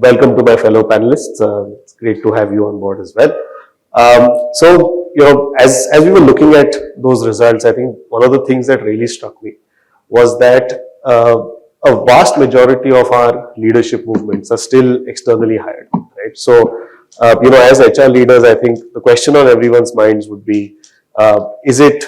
welcome to my fellow panelists. It's great to have you on board as well. As we were looking at those results, I think one of the things that really struck me was that a vast majority of our leadership movements are still externally hired, right? So, as HR leaders, I think the question on everyone's minds would be, is it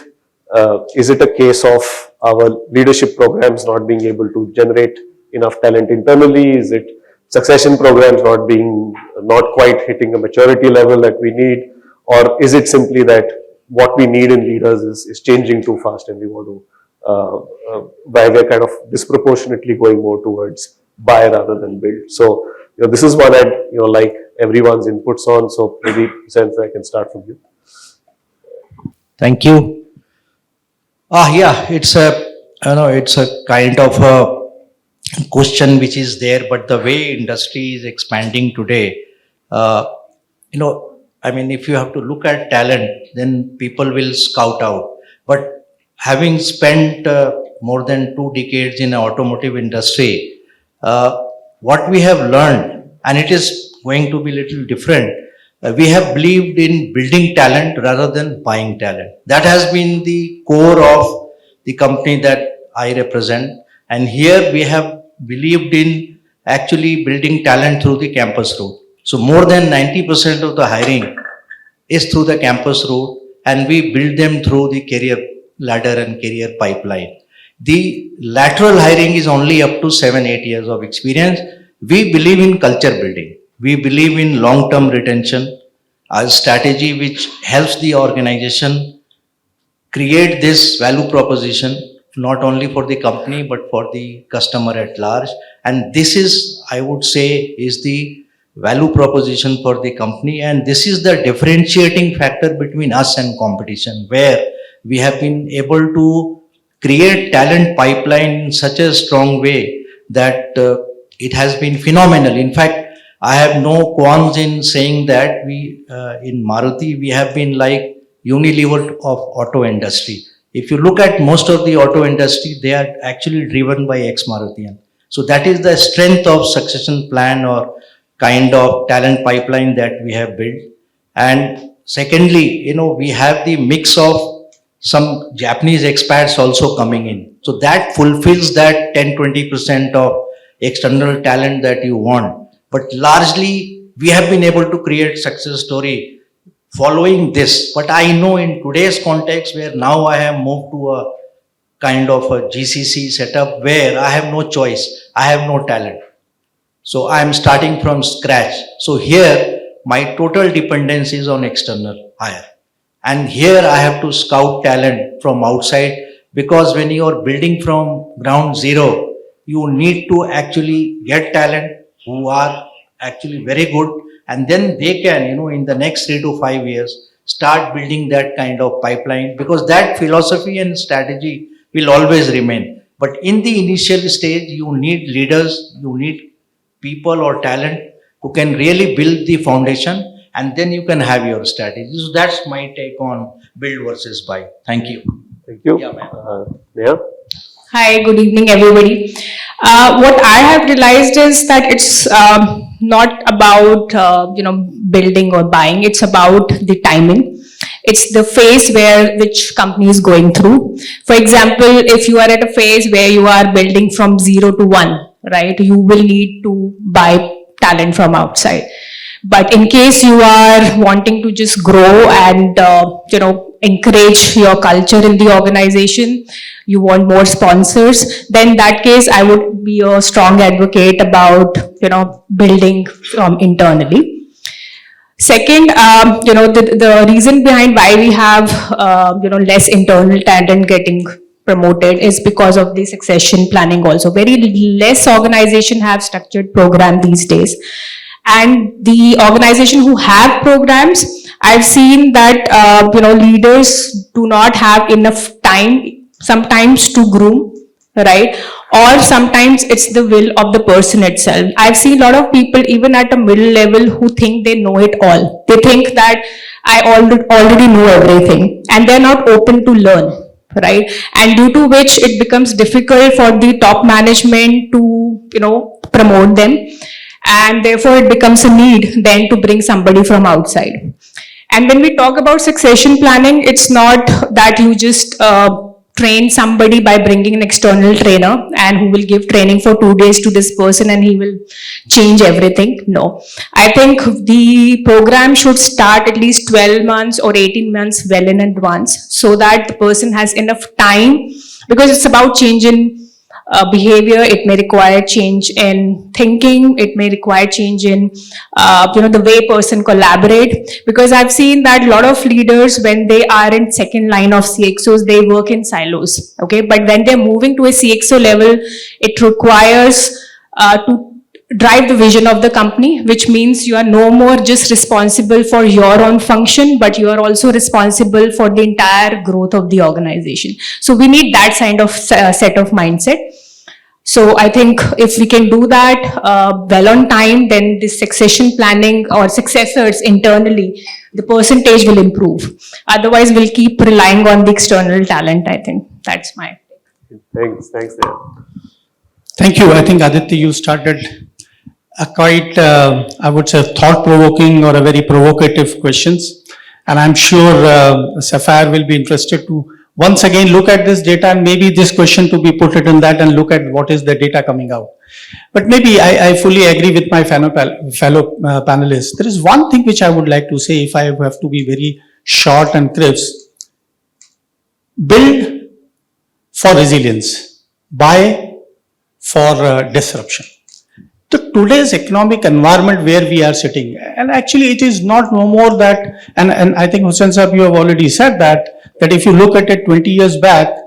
a case of our leadership programs not being able to generate enough talent internally? Is it succession programs not quite hitting a maturity level that we need? Or is it simply that what we need in leaders is changing too fast and we want to, why we're kind of disproportionately going more towards buy rather than build? So, this is one I'd, like everyone's inputs on. So maybe since I can start from you. Thank you. It's a kind of a question which is there, but the way industry is expanding today, if you have to look at talent, then people will scout out. But having spent more than 2 decades in the automotive industry, what we have learned, and it is going to be a little different, we have believed in building talent rather than buying talent. That has been the core of the company that I represent. And here we have believed in actually building talent through the campus route. So more than 90% of the hiring is through the campus route, and we build them through the career ladder and career pipeline. The lateral hiring is only up to 7-8 years of experience. We believe in culture building. We believe in long-term retention, a strategy which helps the organization create this value proposition, not only for the company, but for the customer at large. And this is, I would say, is the value proposition for the company. And this is the differentiating factor between us and competition, where we have been able to create talent pipeline in such a strong way that it has been phenomenal. In fact, I have no qualms in saying that we, in Maruti, we have been like Unilever of auto industry. If you look at most of the auto industry, they are actually driven by ex-Marutian. So that is the strength of succession plan or kind of talent pipeline that we have built. And secondly, we have the mix of some Japanese expats also coming in. So that fulfills that 10-20% of external talent that you want. But largely, we have been able to create success story following this. But I know in today's context, where now I have moved to a kind of a GCC setup where I have no choice, I have no talent. So I am starting from scratch. So here, my total dependence is on external hire. And here I have to scout talent from outside, because when you are building from ground zero, you need to actually get talent who are actually very good, and then they can, in the next 3 to 5 years, start building that kind of pipeline, because that philosophy and strategy will always remain. But in the initial stage, you need leaders, you need people or talent who can really build the foundation, and then you can have your strategy. So that's my take on build versus buy. Thank you. Thank you. Yeah, ma'am. Neha? Hi, good evening, everybody. What I have realized is that it's not about building or buying. It's about the timing. It's the phase which company is going through. For example, if you are at a phase where you are building from 0 to 1, right, you will need to buy talent from outside. But in case you are wanting to just grow and encourage your culture in the organization, you want more sponsors, then in that case I would be a strong advocate about building from internally. Second, the reason behind why we have less internal talent getting promoted is because of the succession planning also. Very less organization have structured program these days. And the organization who have programs, I've seen that leaders do not have enough time sometimes to groom, right? Or sometimes it's the will of the person itself. I've seen a lot of people even at a middle level who think they know it all. They think that I already know everything, and they're not open to learn, right? And due to which it becomes difficult for the top management to promote them. and therefore it becomes a need then to bring somebody from outside. And when we talk about succession planning, it's not that you just train somebody by bringing an external trainer and who will give training for 2 days to this person and he will change everything. No. I think the program should start at least 12 months or 18 months well in advance so that the person has enough time, because it's about change in behavior. It may require change in thinking. It may require change in the way person collaborate, because I've seen that a lot of leaders, when they are in second line of CXOs, they work in silos. Okay, but when they're moving to a CXO level, it requires to drive the vision of the company, which means you are no more just responsible for your own function, but you are also responsible for the entire growth of the organization. So we need that kind of set of mindset. So I think if we can do that well on time, then the succession planning or successors internally, the percentage will improve. Otherwise, we'll keep relying on the external talent. I think that's my. Thanks, Neha. Thank you. I think, Aditya, you started a quite, I would say, thought-provoking or a very provocative questions. And I'm sure Sapphire will be interested to once again look at this data and maybe this question to be put it in that and look at what is the data coming out. But maybe I fully agree with my fellow panelists. There is one thing which I would like to say, if I have to be very short and crisp. Build for resilience, buy for disruption. Today's economic environment where we are sitting, and actually it is not no more that, and I think Hussain Sahab, you have already said that if you look at it 20 years back,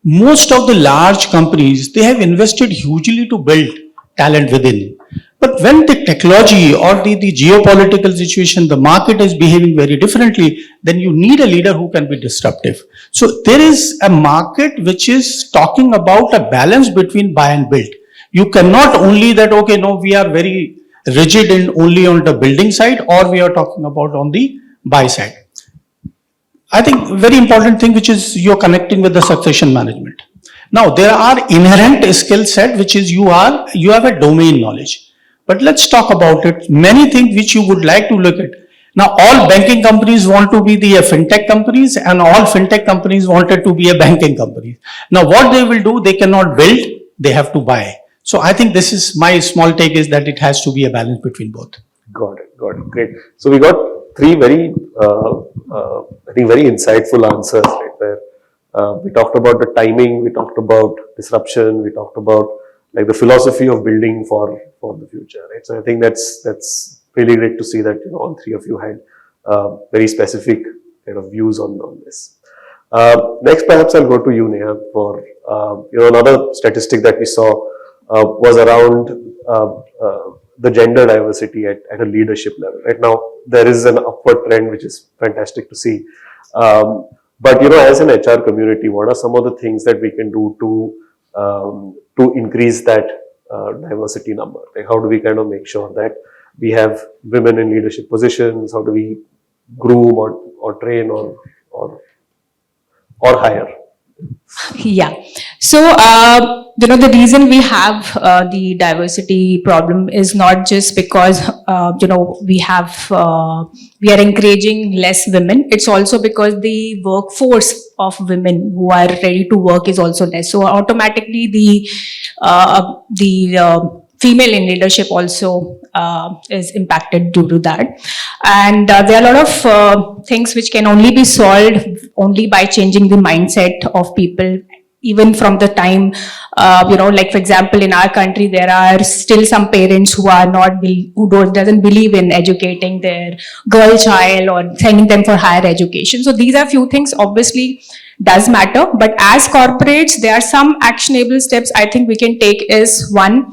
most of the large companies, they have invested hugely to build talent within. But when the technology or the geopolitical situation, the market is behaving very differently, then you need a leader who can be disruptive. So there is a market which is talking about a balance between buy and build. You cannot only that, okay, no, we are very rigid and only on the building side, or we are talking about on the buy side. I think very important thing which is you're connecting with the succession management. Now there are inherent skill set which is you have a domain knowledge. But let's talk about it. Many things which you would like to look at. Now all banking companies want to be the fintech companies and all fintech companies wanted to be a banking company. Now what they will do, they cannot build, they have to buy. So I think this is my small take is that it has to be a balance between both. Got it. Great. So we got three very, I think very insightful answers right there. We talked about the timing, we talked about disruption, we talked about like the philosophy of building for the future, right? So I think that's really great to see that all three of you had very specific kind of views on this. Next, perhaps I'll go to you, Neha, for another statistic that we saw was around the gender diversity at a leadership level. Right now, there is an upward trend, which is fantastic to see. But as an HR community, what are some of the things that we can do to increase that diversity number? Like, how do we kind of make sure that we have women in leadership positions? How do we groom or train or hire? Yeah. So, the reason we have the diversity problem is not just because, we are encouraging less women. It's also because the workforce of women who are ready to work is also less. So automatically the female in leadership also is impacted due to that. And there are a lot of things which can only be solved only by changing the mindset of people, even from the time, like for example, in our country, there are still some parents who doesn't believe in educating their girl child or sending them for higher education. So these are few things obviously does matter, but as corporates, there are some actionable steps I think we can take is one,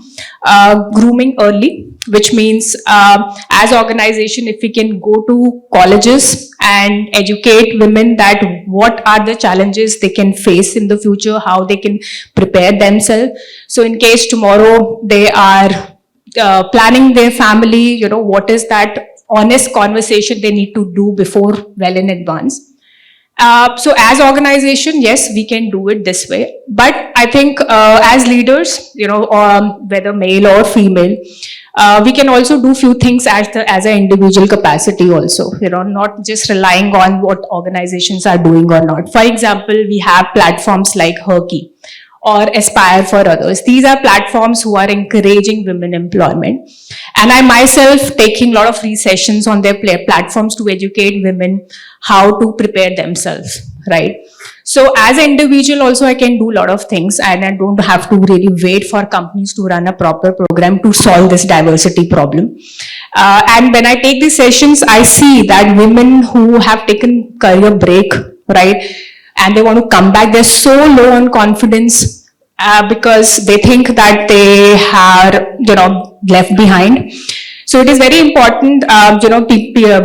grooming early, which means as organization, if we can go to colleges and educate women that what are the challenges they can face in the future, how they can prepare themselves. So in case tomorrow they are planning their family, what is that honest conversation they need to do before well in advance. So as organization, yes, we can do it this way. But I think as leaders, whether male or female, We can also do few things as an individual capacity also, not just relying on what organizations are doing or not. For example, we have platforms like Herky or Aspire for Others. These are platforms who are encouraging women employment. And I myself taking a lot of free sessions on their platforms to educate women how to prepare themselves, right? So as an individual also I can do a lot of things, and I don't have to really wait for companies to run a proper program to solve this diversity problem. And when I take these sessions, I see that women who have taken career break, right, and they want to come back, they're so low on confidence because they think that they are, left behind. So it is very important,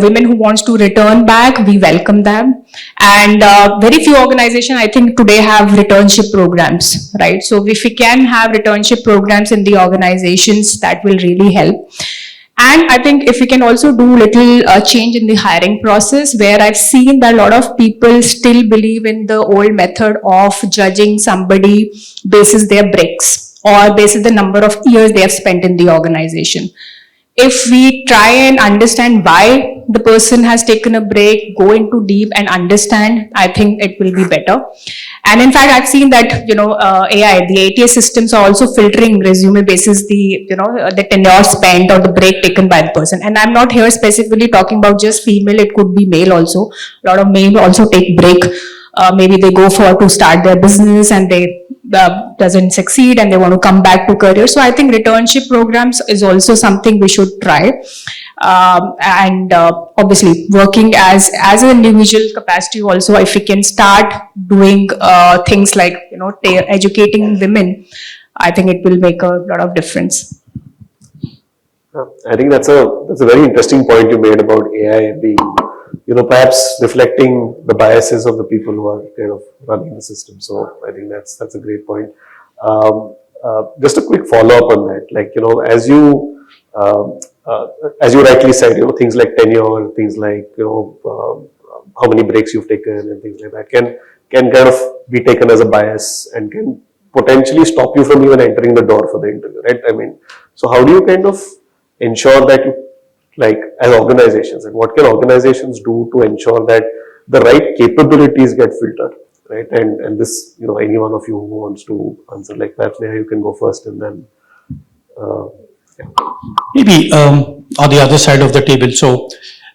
women who wants to return back, we welcome them. And very few organizations, I think today have returnship programs, right? So if we can have returnship programs in the organizations, that will really help. And I think if we can also do little change in the hiring process, where I've seen that a lot of people still believe in the old method of judging somebody basis their breaks or basis the number of years they have spent in the organization. If we try and understand why the person has taken a break, go into deep and understand, I think it will be better. And in fact, I've seen that, AI, the ATS systems are also filtering resume basis the tenure spent or the break taken by the person. And I'm not here specifically talking about just female, it could be male also. A lot of male also take break. Maybe they go to start their business and they doesn't succeed and they want to come back to career. So I think returnship programs is also something we should try. And obviously working as an individual capacity also, if we can start doing things like, educating women, I think it will make a lot of difference. I think that's a very interesting point you made about AI being, perhaps reflecting the biases of the people who are kind of running the system. So I think that's a great point. Just a quick follow up on that, like, as you rightly said, things like tenure, things like, how many breaks you've taken and things like that can kind of be taken as a bias and can potentially stop you from even entering the door for the interview, right? I mean, so how do you kind of ensure that you, like, as organizations, and what can organizations do to ensure that the right capabilities get filtered, right? And this, any one of you who wants to answer, like perhaps Neha, you can go first and then. Maybe on the other side of the table. So,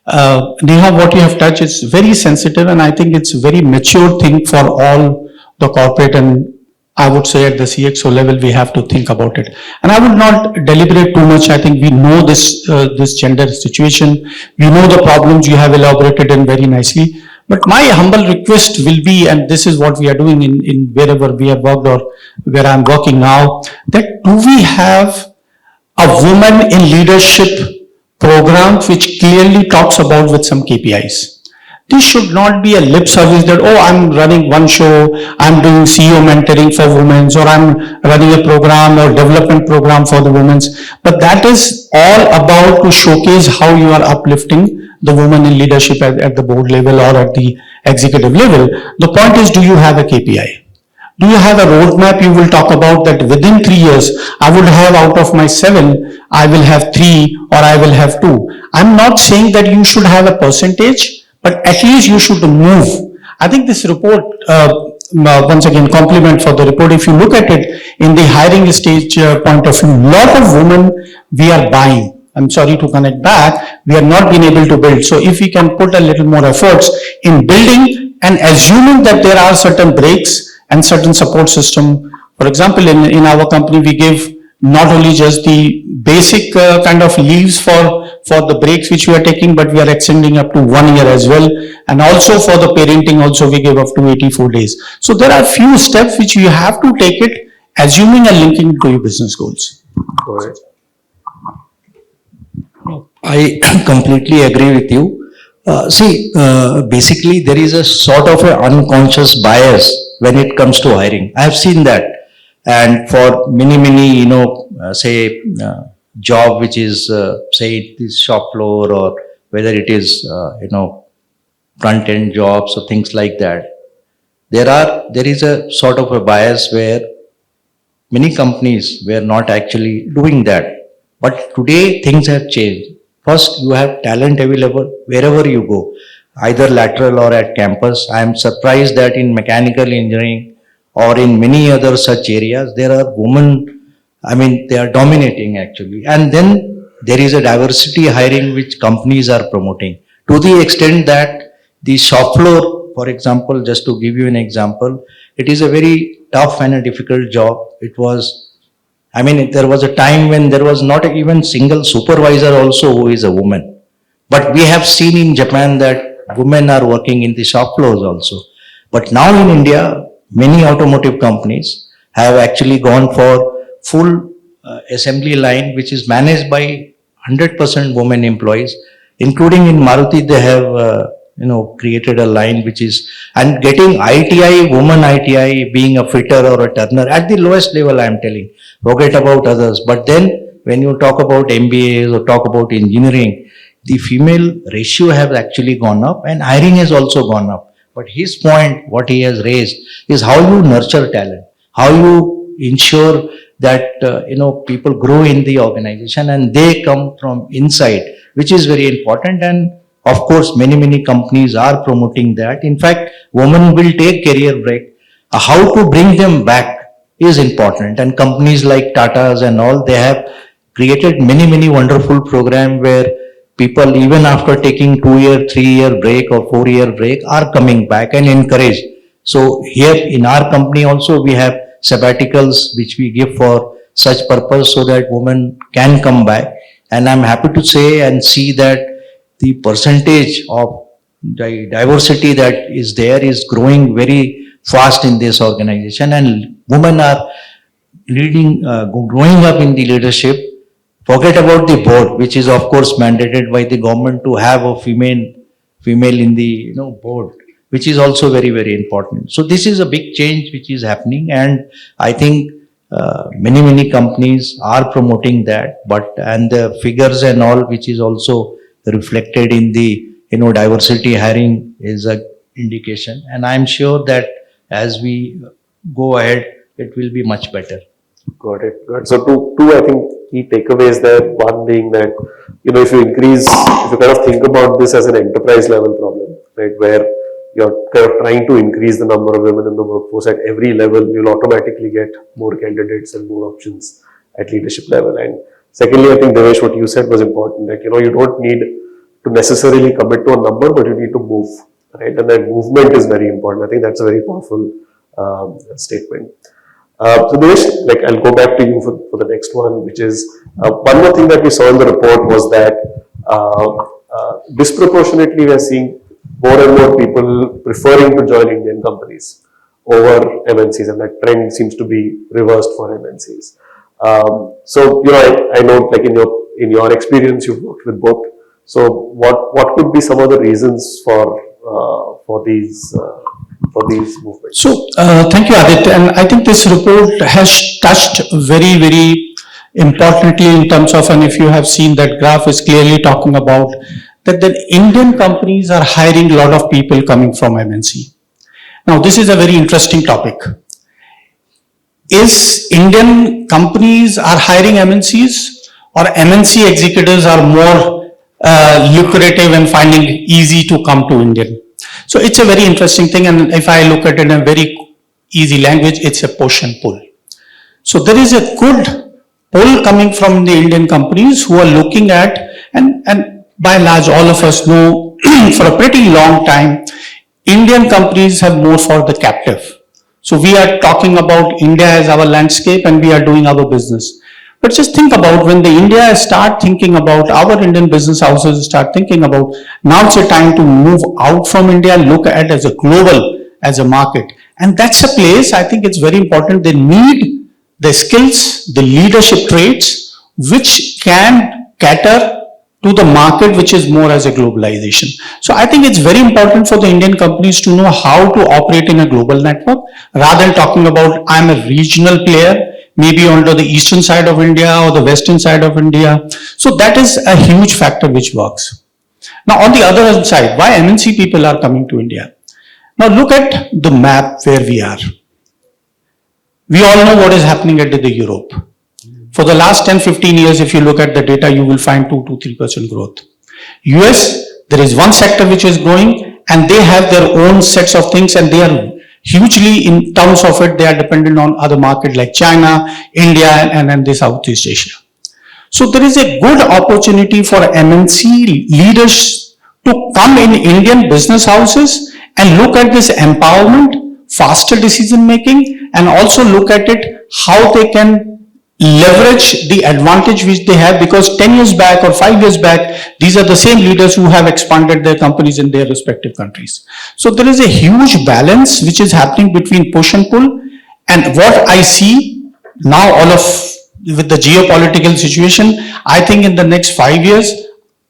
Neha, what you have touched is very sensitive, and I think it's a very mature thing for all the corporate, and I would say at the CXO level, we have to think about it. And I would not deliberate too much. I think we know this gender situation. We know the problems you have elaborated in very nicely. But my humble request will be, and this is what we are doing in wherever we have worked or where I'm working now, that do we have a woman in leadership program which clearly talks about with some KPIs. This should not be a lip service that, oh, I'm running one show, I'm doing CEO mentoring for women, or I'm running a program or development program for the women. But that is all about to showcase how you are uplifting the woman in leadership at the board level or at the executive level. The point is, do you have a KPI? Do you have a roadmap you will talk about that within 3 years, I would have out of my 7, I will have 3 or I will have 2. I'm not saying that you should have a percentage, but at least you should move. I think this report, once again, compliment for the report. If you look at it in the hiring stage point of view, lot of women we are buying. I'm sorry to connect back, we are not being able to build. So if we can put a little more efforts in building and assuming that there are certain breaks and certain support system. For example, in our company, we give not only just the basic kind of leaves for the breaks which we are taking, but we are extending up to 1 year as well. And also for the parenting also we give up to 84 days. So there are few steps which you have to take it, assuming and linking to your business goals. Go ahead. I completely agree with you. Basically there is a sort of an unconscious bias when it comes to hiring. I have seen that. And for many, job which is, say it is shop floor or whether it is, front end jobs or things like that, there is a sort of a bias where many companies were not actually doing that, But today things have changed. First, you have talent available wherever you go, either lateral or at campus. I am surprised that in mechanical engineering or in many other such areas, there are women, I mean, they are dominating actually. And then there is a diversity hiring which companies are promoting to the extent that the shop floor, for example, just to give you an example, it is a very tough and a difficult job. It was, I mean, there was a time when there was not even single supervisor also who is a woman. But we have seen in Japan that women are working in the shop floors also. But now in India, many automotive companies have actually gone for full assembly line, which is managed by 100% women employees, including in Maruti, they have, created a line which is, and getting ITI, woman ITI, being a fitter or a turner at the lowest level, I am telling, forget about others. But then when you talk about MBAs or talk about engineering, the female ratio has actually gone up and hiring has also gone up. But his point, what he has raised, is how you nurture talent, how you ensure that people grow in the organization and they come from inside, which is very important. And of course, many companies are promoting that. In fact, women will take career break. How to bring them back is important. And companies like Tata's and all, they have created many wonderful programs where people, even after taking 2-year, 3-year break or 4-year break, are coming back and encouraged. So here in our company also, we have sabbaticals which we give for such purpose so that women can come back. And I'm happy to say and see that the percentage of the diversity that is there is growing very fast in this organization, and women are leading, growing up in the leadership. Forget about the board, which is of course mandated by the government to have a female in the board, which is also very important. So this is a big change which is happening, and I think many companies are promoting that. And the figures and all, which is also reflected in the diversity hiring, is a indication, and I'm sure that as we go ahead, it will be much better. Got it. So two, I think, key takeaways there. One being that, if you kind of think about this as an enterprise level problem, right, where you're kind of trying to increase the number of women in the workforce at every level, you'll automatically get more candidates and more options at leadership level. And secondly, I think, Devvesh, what you said was important, that, you don't need to necessarily commit to a number, but you need to move, right? And that movement is very important. I think that's a very powerful statement. So Devvesh, I'll go back to you for the next one, which is one more thing that we saw in the report was that disproportionately we are seeing more and more people preferring to join Indian companies over MNCs, and that trend seems to be reversed for MNCs. So I know, in your experience, you've worked with both. So what could be some of the reasons for these movements? So, thank you, Aditya. And I think this report has touched very importantly in terms of, and if you have seen that graph is clearly talking about that the Indian companies are hiring a lot of people coming from MNC. Now, this is a very interesting topic. Is Indian companies are hiring MNCs, or MNC executives are more lucrative and finding it easy to come to Indian? So it's a very interesting thing, and if I look at it in a very easy language, it's a push and pull. So there is a good pull coming from the Indian companies who are looking at, and by and large all of us know for a pretty long time, Indian companies have more for the captive. So we are talking about India as our landscape and we are doing our business. But just think about when the India start thinking about, our Indian business houses start thinking about, now it's a time to move out from India, look at as a global, as a market. And that's a place, I think it's very important, they need the skills, the leadership traits, which can cater to the market, which is more as a globalization. So I think it's very important for the Indian companies to know how to operate in a global network, rather than talking about, I'm a regional player, maybe onto the eastern side of India or the western side of India. So that is a huge factor which works. Now on the other side, why MNC people are coming to India? Now look at the map where we are. We all know what is happening at the Europe. For the last 10-15 years, if you look at the data, you will find 2 to 3% growth. US, there is one sector which is growing and they have their own sets of things, and they are hugely, in terms of it, they are dependent on other markets like China, India, and the Southeast Asia. So there is a good opportunity for MNC leaders to come in Indian business houses and look at this empowerment, faster decision making, and also look at it how they can leverage the advantage which they have, because 10 years back or 5 years back, these are the same leaders who have expanded their companies in their respective countries. So there is a huge balance which is happening between push and pull. And what I see now, with the geopolitical situation, I think in the next 5 years,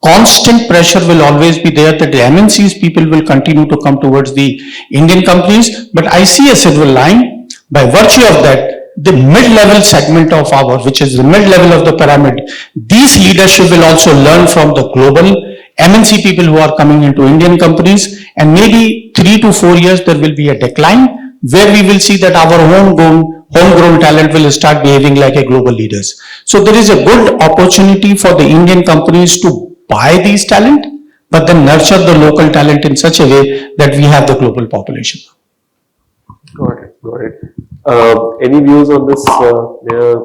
constant pressure will always be there that the MNCs people will continue to come towards the Indian companies. But I see a silver line by virtue of that. The mid-level segment of which is the mid-level of the pyramid, these leadership will also learn from the global MNC people who are coming into Indian companies, and maybe 3 to 4 years there will be a decline where we will see that our homegrown talent will start behaving like a global leaders. So there is a good opportunity for the Indian companies to buy these talent, but then nurture the local talent in such a way that we have the global population. Got it, got it. Any views on this, Neha?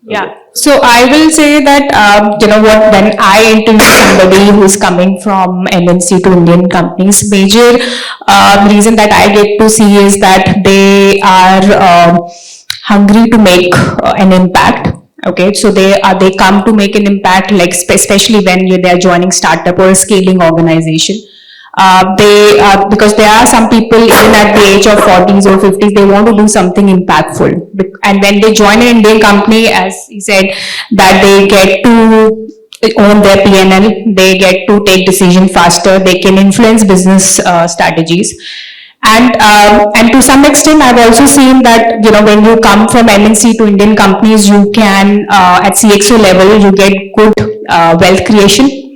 Yeah, so I will say that, when I interview somebody who's coming from MNC to Indian companies, major reason that I get to see is that they are hungry to make an impact. Okay, so they come to make an impact, like especially when they are joining startup or a scaling organization. Because there are some people even at the age of 40s or 50s, they want to do something impactful. And when they join an Indian company, as he said, that they get to own their P&L, they get to take decision faster, they can influence business strategies. And to some extent, I've also seen that, when you come from MNC to Indian companies, you can, at CXO level, you get good wealth creation.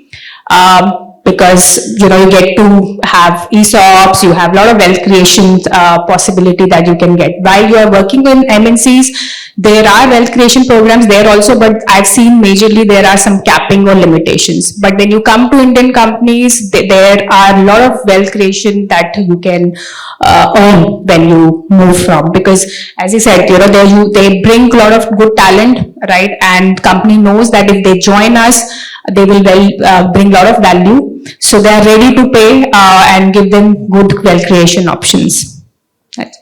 Because you get to have ESOPs, you have a lot of wealth creation possibility that you can get. While you are working in MNCs, there are wealth creation programs there also, but I've seen majorly there are some capping or limitations. But when you come to Indian companies, there are a lot of wealth creation that you can earn when you move from. Because as I said, they bring a lot of good talent, right? And company knows that if they join us, they will bring a lot of value. So they are ready to pay and give them good wealth creation options. Right.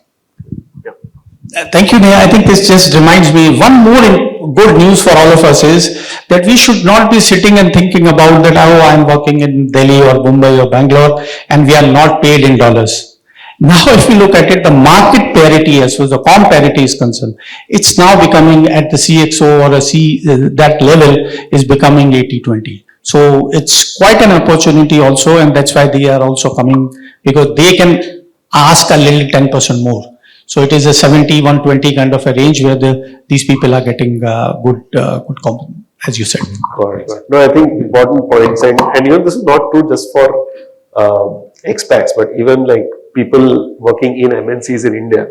Thank you, Neha. I think this just reminds me, one more good news for all of us is that we should not be sitting and thinking about that, I'm working in Delhi or Mumbai or Bangalore and we are not paid in dollars. Now, if you look at it, the market parity as far as the comp parity is concerned, it's now becoming at the CXO or that level is becoming 80-20. So it's quite an opportunity also, and that's why they are also coming, because they can ask a little 10% more. So it is a 70-120 kind of a range where these people are getting good comp, as you said. Got it. No, I think important points, and this is not true just for expats, but even like people working in MNCs in India.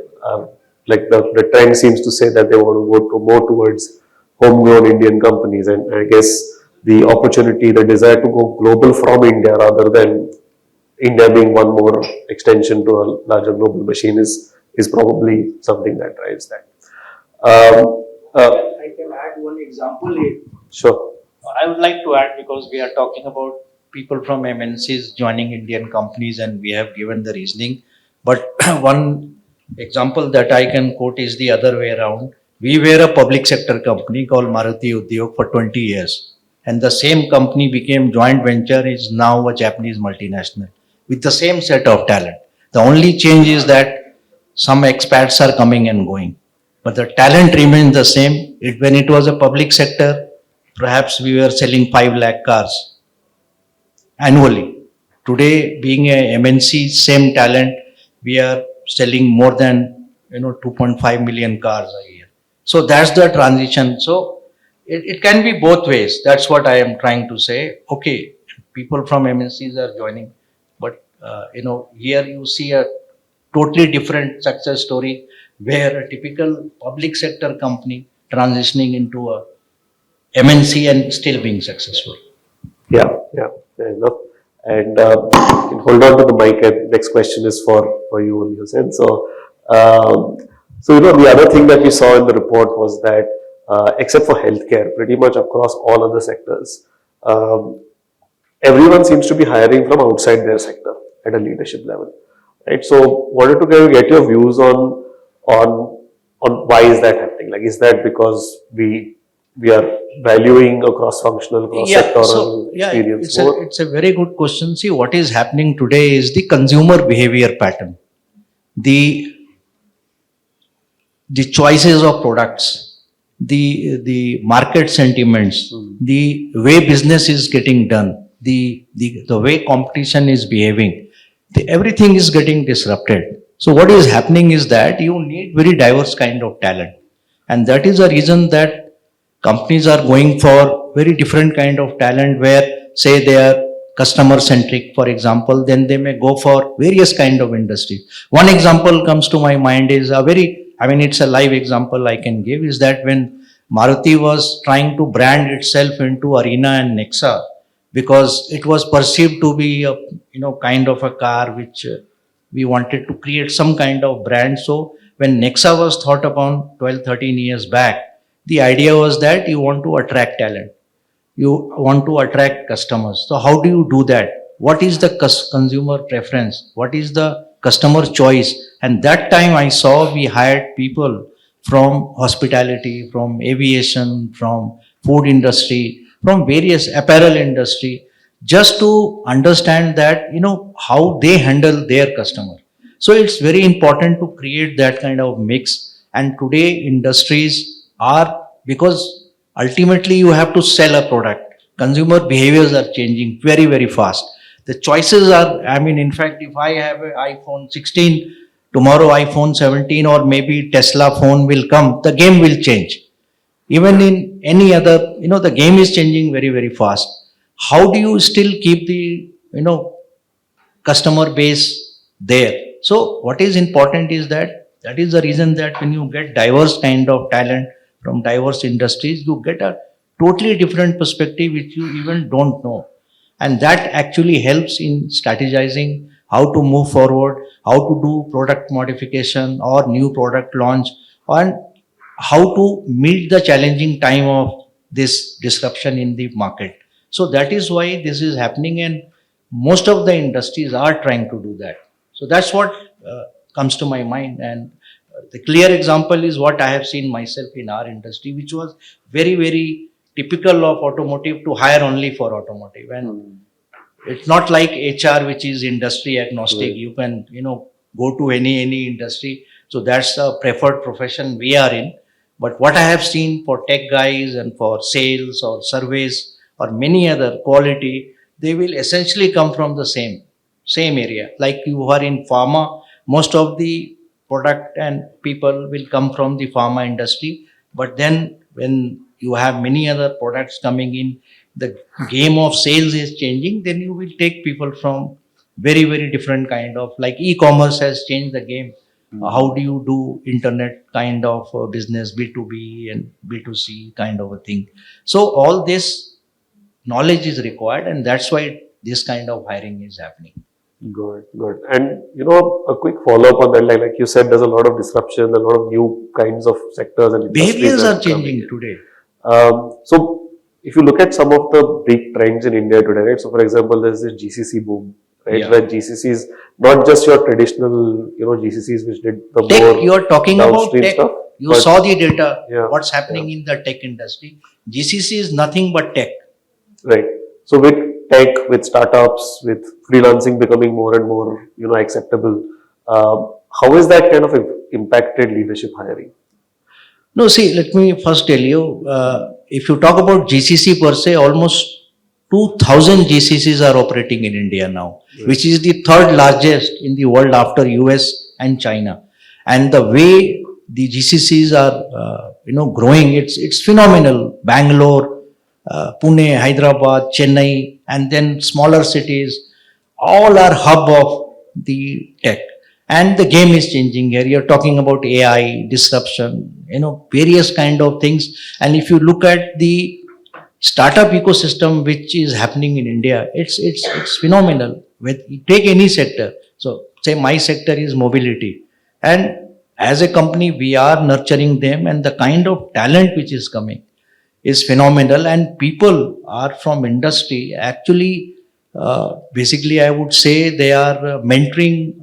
Like the trend seems to say that they want to go more towards homegrown Indian companies, and I guess the opportunity, the desire to go global from India rather than India being one more extension to a larger global machine is probably something that drives that. I can add one example here. Sure. I would like to add, because we are talking about people from MNCs joining Indian companies and we have given the reasoning. But one example that I can quote is the other way around. We were a public sector company called Maruti Udyog for 20 years. And the same company became joint venture, is now a Japanese multinational with the same set of talent. The only change is that some expats are coming and going, but the talent remains the same. When it was a public sector, perhaps we were selling 5 lakh cars annually. Today, being a MNC, same talent, we are selling more than 2.5 million cars a year. So that's the transition. So it can be both ways. That's what I am trying to say. Okay, people from MNCs are joining, but here you see a totally different success story where a typical public sector company transitioning into a MNC and still being successful. Yeah, fair enough. And you can hold on to the mic. And next question is for you only, Hussain. So the other thing that we saw in the report was that except for healthcare, pretty much across all other sectors, um, everyone seems to be hiring from outside their sector at a leadership level, right? So, wanted to kind of get your views on on why is that happening? Like, is that because we are valuing a cross-functional, cross-sectoral experience more? It's a very good question. See, what is happening today is the consumer behavior pattern, the the choices of products, the market sentiments, the way business is getting done, the way competition is behaving, everything is getting disrupted. So what is happening is that you need very diverse kind of talent, and that is the reason that companies are going for very different kind of talent where say they are customer centric, for example, then they may go for various kind of industries. One example comes to my mind is a very, I mean, it's a live example I can give, is that when Maruti was trying to brand itself into Arena and Nexa, because it was perceived to be a kind of a car which we wanted to create some kind of brand. So when Nexa was thought upon 12, 13 years back, the idea was that you want to attract talent, you want to attract customers. So how do you do that? What is the consumer preference? What is the customer choice? And that time I saw we hired people from hospitality, from aviation, from food industry, from various apparel industry, just to understand that how they handle their customer. So it's very important to create that kind of mix. And today industries are, because ultimately you have to sell a product, consumer behaviors are changing very very fast. The choices are, I mean, in fact, if I have an iPhone 16, tomorrow iPhone 17 or maybe Tesla phone will come, the game will change. Even in any other, the game is changing very very fast. How do you still keep the customer base there? So what is important is that is the reason that when you get diverse kind of talent from diverse industries, you get a totally different perspective which you even don't know. And that actually helps in strategizing how to move forward, how to do product modification or new product launch, and how to meet the challenging time of this disruption in the market. So that is why this is happening, and most of the industries are trying to do that. So that's what comes to my mind. And the clear example is what I have seen myself in our industry, which was very very typical of automotive, to hire only for automotive. And it's not like HR, which is industry agnostic. Right. You can go to any industry. So that's a preferred profession we are in. But what I have seen for tech guys and for sales or surveys or many other quality, they will essentially come from the same area. Like you are in pharma, most of the product and people will come from the pharma industry. But then when you have many other products coming in, the game of sales is changing, then you will take people from very very different kind of, like e-commerce has changed the game. How do you do internet kind of business, B2B and B2C kind of a thing? So all this knowledge is required, and that's why this kind of hiring is happening. Good, good. And a quick follow-up on that, like you said, there's a lot of disruption, a lot of new kinds of sectors and industries Behaviors that are coming changing in. today. So if you look at some of the big trends in India today, right? So for example, there's this GCC boom, right? Yeah. Where GCCs, not just your traditional, GCCs which did the Tech, more you are talking about downstream tech. stuff. You but- saw the data, Yeah, what's happening in the tech industry. GCC is nothing but tech. Right. So with tech, with startups, with freelancing becoming more and more, acceptable, how is that kind of impacted leadership hiring? No, see, let me first tell you, if you talk about GCC per se, almost 2000 GCCs are operating in India now, which is the third largest in the world after US and China. And the way the GCCs are, growing, it's phenomenal. Bangalore, Pune, Hyderabad, Chennai, and then smaller cities, all are hub of the tech. And the game is changing here. You're talking about AI, disruption, various kind of things. And if you look at the startup ecosystem which is happening in India, it's phenomenal. With take any sector. So say my sector is mobility. And as a company, we are nurturing them, and the kind of talent which is coming is phenomenal, and people are from industry actually, basically I would say they are mentoring,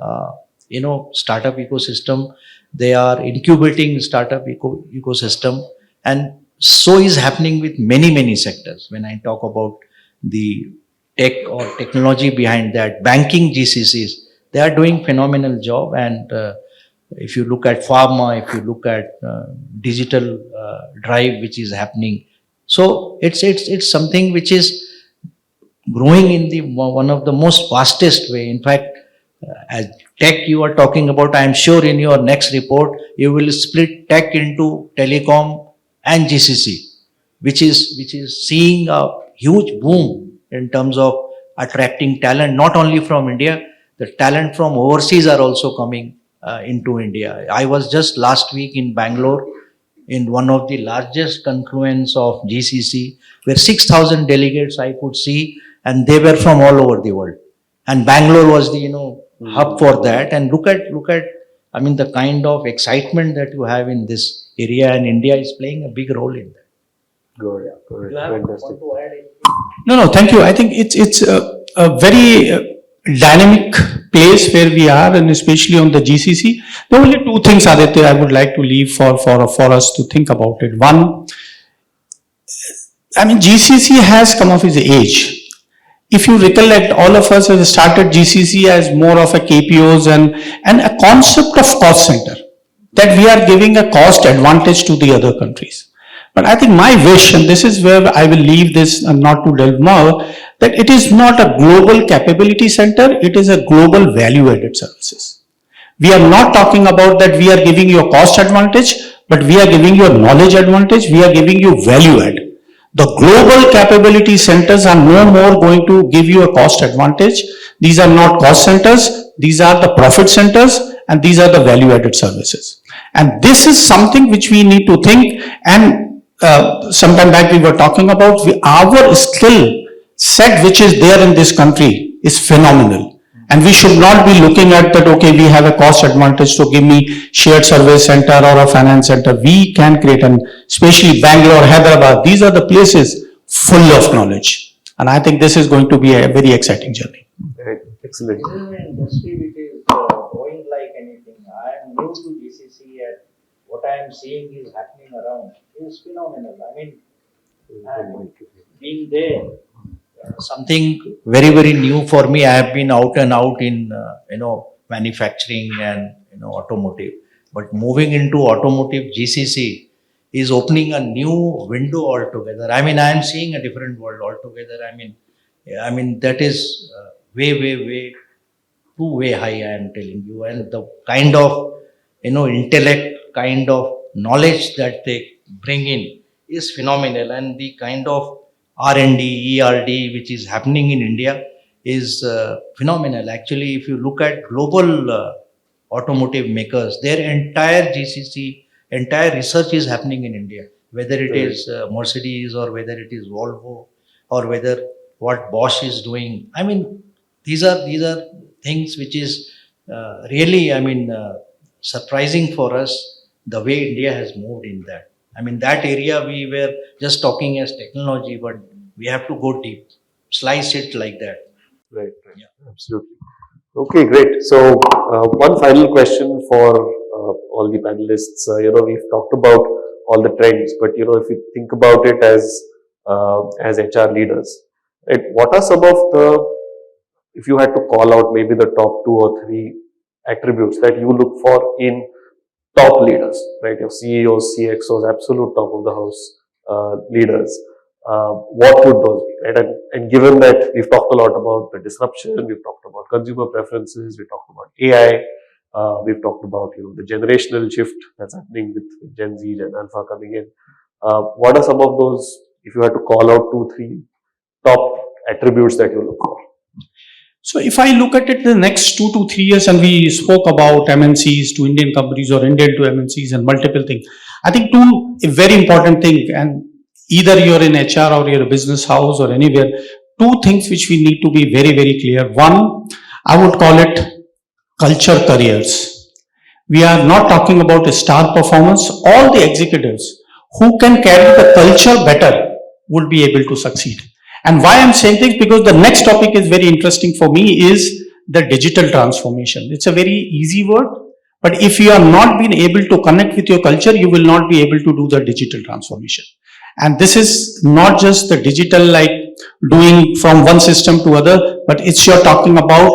startup ecosystem. They are incubating startup ecosystem, and so is happening with many sectors. When I talk about the tech or technology behind that, banking GCCs, they are doing phenomenal job. And if you look at pharma, if you look at digital drive which is happening, so it's something which is growing in the one of the most fastest way. In fact, as tech you are talking about, I am sure in your next report you will split tech into telecom and GCC, which is seeing a huge boom in terms of attracting talent, not only from India. The talent from overseas are also coming into India. I was just last week in Bangalore in one of the largest confluence of GCC, where 6,000 delegates I could see, and they were from all over the world. And Bangalore was the hub for that. And look at, I mean, the kind of excitement that you have in this area, and India is playing a big role in that. Good, good, fantastic. Want to add anything? No, thank you. I think it's a very dynamic place where we are, and especially on the GCC. There are only two things, Aditya, I would like to leave for us to think about it. One, I mean, GCC has come of its age. If you recollect, all of us have started GCC as more of a KPOs and a concept of cost center, that we are giving a cost advantage to the other countries. But I think my wish, and this is where I will leave this and not to delve more, that it is not a global capability center, it is a global value-added services. We are not talking about that we are giving you a cost advantage, but we are giving you a knowledge advantage, we are giving you value add. The global capability centers are no more going to give you a cost advantage. These are not cost centers, these are the profit centers, and these are the value-added services. And this is something which we need to think, and sometime back we were talking about, our skill set which is there in this country is phenomenal. And we should not be looking at that, okay, we have a cost advantage, so give me shared service center or a finance center. We can create, and especially Bangalore, Hyderabad, these are the places full of knowledge. And I think this is going to be a very exciting journey. Right. Excellent. This is an industry which is growing like anything. I am new to GCC, and what I am seeing is happening around is phenomenal. I mean, being there, something very new for me. I have been out and out in manufacturing and automotive, but moving into automotive GCC is opening a new window altogether. I mean, I am seeing a different world altogether. I mean that is way too way high, I am telling you. And the kind of intellect, kind of knowledge that they bring in is phenomenal. And the kind of R&D, ERD which is happening in India is phenomenal. Actually, if you look at global automotive makers, their entire GCC, entire research is happening in India, whether it is Mercedes, or whether it is Volvo, or whether what Bosch is doing. I mean, these are things which is really, I mean, surprising for us, the way India has moved in that. I mean, that area we were just talking as technology, but we have to go deep, slice it like that. Right. Yeah. Absolutely. Okay, great. So, one final question for all the panelists. We've talked about all the trends, but if you think about it as HR leaders, right? What are some of the, if you had to call out maybe the top 2 or 3 attributes that you look for in top leaders, right? Your CEOs, CXOs, absolute top of the house leaders. What would those be, right? And given that we've talked a lot about the disruption, we've talked about consumer preferences, we talked about AI, we've talked about the generational shift that's happening with Gen Z and Alpha coming in. What are some of those, if you had to call out 2, 3 top attributes that you look for? So if I look at it the next 2 to 3 years, and we spoke about MNCs to Indian companies or Indian to MNCs and multiple things, I think two very important thing, and either you're in HR or you're a business house or anywhere, two things which we need to be very, very clear. One, I would call it culture careers. We are not talking about a star performance. All the executives who can carry the culture better would be able to succeed. And why I'm saying this, because the next topic is very interesting for me, is the digital transformation. It's a very easy word, but if you are not being able to connect with your culture, you will not be able to do the digital transformation. And this is not just the digital like doing from one system to other, but it's you're talking about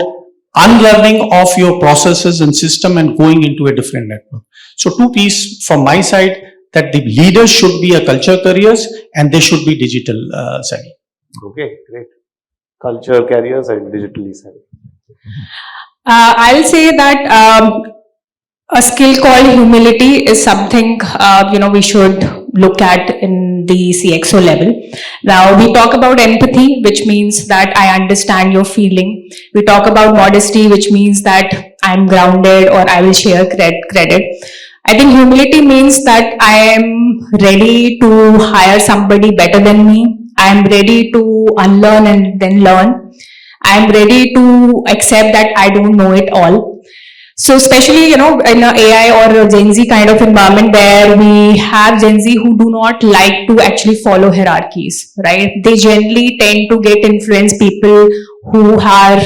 unlearning of your processes and system and going into a different network. So two pieces from my side, that the leaders should be a culture careers and they should be digital savvy. Okay, great. Culture carriers and digitally savvy. I'll say that a skill called humility is something we should look at in the CXO level. Now we talk about empathy, which means that I understand your feeling. We talk about modesty, which means that I'm grounded or I will share credit. I think humility means that I am ready to hire somebody better than me. I am ready to unlearn and then learn. I am ready to accept that I don't know it all. So especially, in an AI or a Gen Z kind of environment where we have Gen Z who do not like to actually follow hierarchies, right? They generally tend to get influence people who are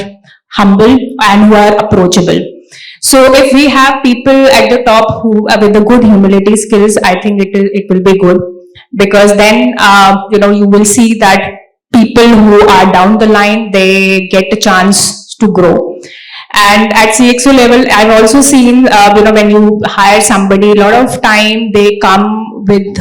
humble and who are approachable. So if we have people at the top who with the good humility skills, I think it will be good, because then you will see that people who are down the line, they get a chance to grow. And at CXO level, I've also seen when you hire somebody, a lot of time they come with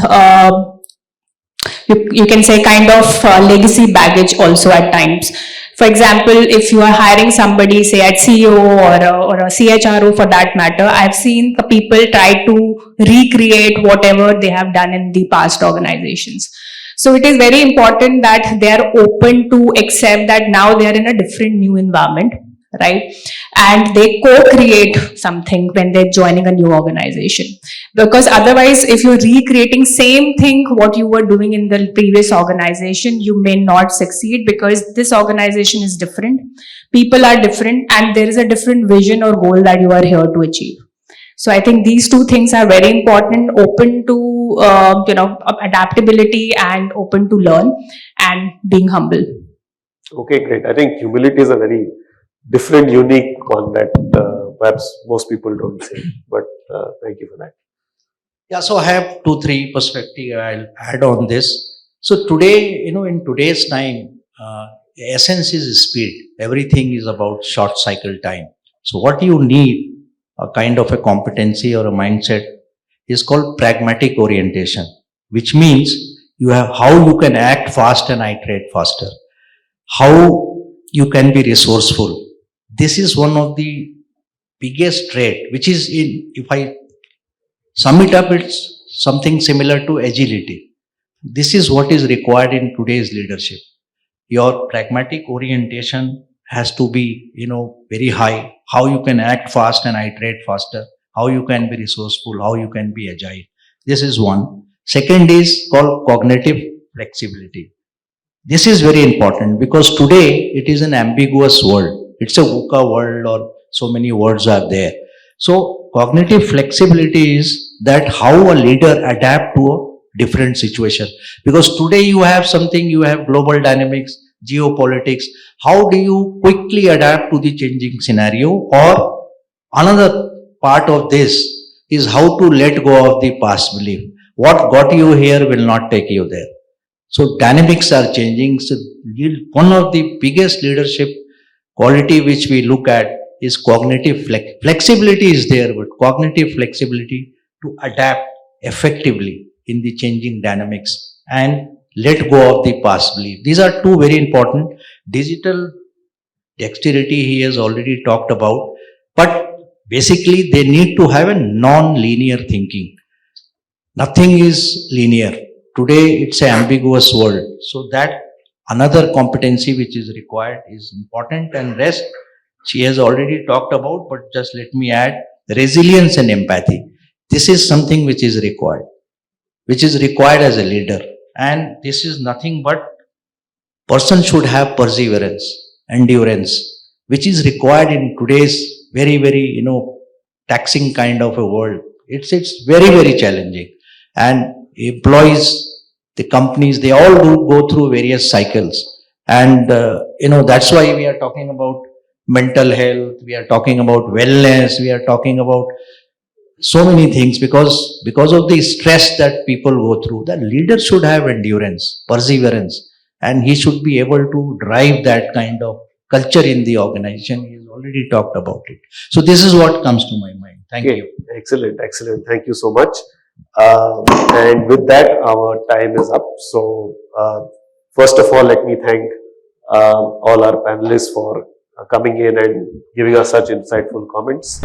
you can say kind of legacy baggage also at times. For example, if you are hiring somebody, say at CEO or a CHRO for that matter, I've seen the people try to recreate whatever they have done in the past organizations. So it is very important that they are open to accept that now they are in a different new environment, right? And they co-create something when they're joining a new organization. Because otherwise, if you're recreating same thing what you were doing in the previous organization, you may not succeed, because this organization is different, people are different, and there is a different vision or goal that you are here to achieve. So I think these two things are very important, open to adaptability and open to learn and being humble. Okay, great. I think humility is a very different, unique one that perhaps most people don't say. But thank you for that. Yeah, so I have 2-3 perspectives I'll add on this. So today, in today's time, essence is speed. Everything is about short cycle time. So what you need, a kind of a competency or a mindset, is called pragmatic orientation, which means you have how you can act fast and iterate faster, how you can be resourceful. This is one of the biggest trait, which is if I sum it up, it's something similar to agility. This is what is required in today's leadership. Your pragmatic orientation has to be, very high. How you can act fast and iterate faster, how you can be resourceful, how you can be agile. This is one. Second is called cognitive flexibility. This is very important because today it is an ambiguous world. It's a VUCA world, or so many words are there. So cognitive flexibility is that how a leader adapt to a different situation. Because today you have global dynamics, geopolitics. How do you quickly adapt to the changing scenario? Or another part of this is how to let go of the past belief. What got you here will not take you there. So dynamics are changing. So one of the biggest leadership quality which we look at is cognitive flexibility is there, but cognitive flexibility to adapt effectively in the changing dynamics and let go of the past belief. These are two very important. Digital dexterity he has already talked about, but basically they need to have a non-linear thinking. Nothing is linear. Today it's an ambiguous world. So that another competency which is required is important, and rest she has already talked about, but just let me add resilience and empathy. This is something which is required as a leader, and this is nothing but person should have perseverance, endurance, which is required in today's very taxing kind of a world. It's very challenging, and employees, the companies, they all do go through various cycles, and that's why we are talking about mental health, we are talking about wellness, we are talking about so many things, because of the stress that people go through. The leader should have endurance, perseverance, and he should be able to drive that kind of culture in the organization. He has already talked about it. So this is what comes to my mind. Thank Okay, you. excellent, excellent. Thank you so much. And with that, our time is up. So, first of all, let me thank all our panelists for coming in and giving us such insightful comments.